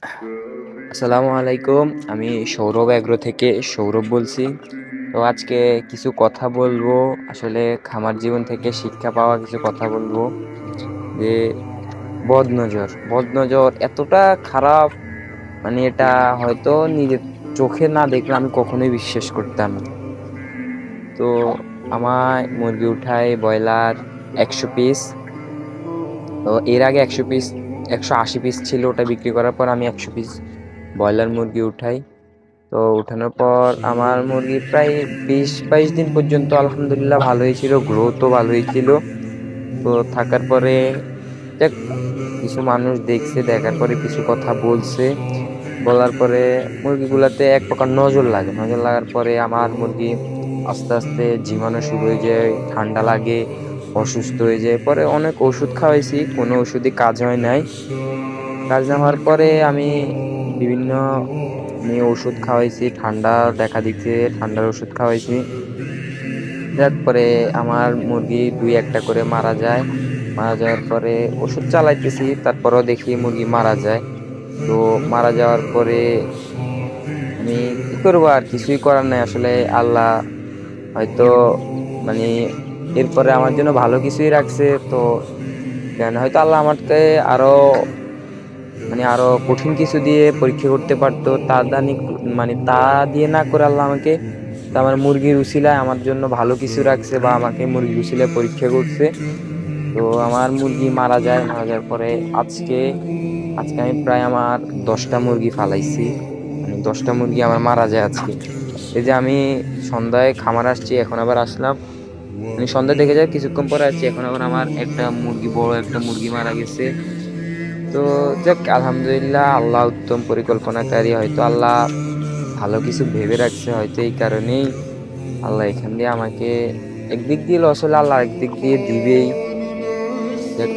আসসালামু আলাইকুম। আমি সৌরভ এগ্রো থেকে সৌরভ বলছি। তো আজকে কিছু কথা বলবো, আসলে খামার জীবন থেকে শিক্ষা পাওয়া কিছু কথা বলবো। যে বদনজর বদনজর এতটা খারাপ, মানে এটা হয়তো নিজের চোখে না দেখলে আমি কখনোই বিশ্বাস করতাম না। তো আমায় মুরগি উঠায় ব্রয়লার 100 পিস। তো এর আগে 100 পিস 180 পিস ছিল, ওটা বিক্রি করার পর আমি 100 পিস ব্রয়লার মুরগি উঠাই। তো উঠানোর পর আমার মুরগি প্রায় 20-22 দিন পর্যন্ত আলহামদুলিল্লাহ ভালোই ছিল, গ্রোথও ভালোই ছিল। তো থাকার পরে যাক, কিছু মানুষ দেখছে, দেখার পরে কিছু কথা বলছে, বলার পরে মুরগিগুলাতে এক প্রকার নজর লাগে। নজর লাগার পরে আমার মুরগি আস্তে আস্তে ঝিমানো শুরু হয়ে যায়, ঠান্ডা লাগে, অসুস্থ হয়ে যায়। পরে অনেক ওষুধ খাওয়াইছি, কোনো ওষুধই কাজ হয় নাই। কাজ না হওয়ার পরে আমি বিভিন্ন ওষুধ খাওয়াইছি, ঠান্ডা দেখা দিচ্ছে, ঠান্ডার ওষুধ খাওয়াইছি। তারপরে আমার মুরগি দুই একটা করে মারা যায়। মারা যাওয়ার পরে ওষুধ চালাইতেছি, তারপরেও দেখি মুরগি মারা যায়। তো মারা যাওয়ার পরে আমি কি করবো, আর কিছুই করার নাই আসলে। আল্লাহ হয়তো মানে এরপরে আমার জন্য ভালো কিছুই রাখছে। তো কেন হয়তো আল্লাহ আমাকে আরো আরো কঠিন কিছু দিয়ে পরীক্ষা করতে পারতো। তা দানি তা দিয়ে না করে আল্লাহ আমাকে আমার মুরগির উছিলায় আমার জন্য ভালো কিছু রাখছে, বা আমাকে মুরগির উছিলায় পরীক্ষা করছে। তো আমার মুরগি মারা যায়। মারা যাওয়ার পরে আজকে আজকে আমি প্রায় আমার 10টা মুরগি ফালাইছি। 10টা মুরগি আমার মারা যায় আজকে। এই যে আমি সন্ধ্যায় খামার আসছি, এখন আবার আসলাম, সন্ধ্যা দেখে যাই, কিছুক্ষণ পরে আসছি, এখন আবার আমার একটা মুরগি, বড় একটা মুরগি মারা গেছে। তো যাক, আলহামদুলিল্লাহ, আল্লাহ উত্তম পরিকল্পনাকারী। হয়তো আল্লাহ ভালো কিছু ভেবে রাখছে, হয়তো এই কারণেই আল্লাহ এখান দিয়ে আমাকে একদিক দিয়ে লস হলে আল্লাহ একদিক দিয়ে দিবেই। যাক,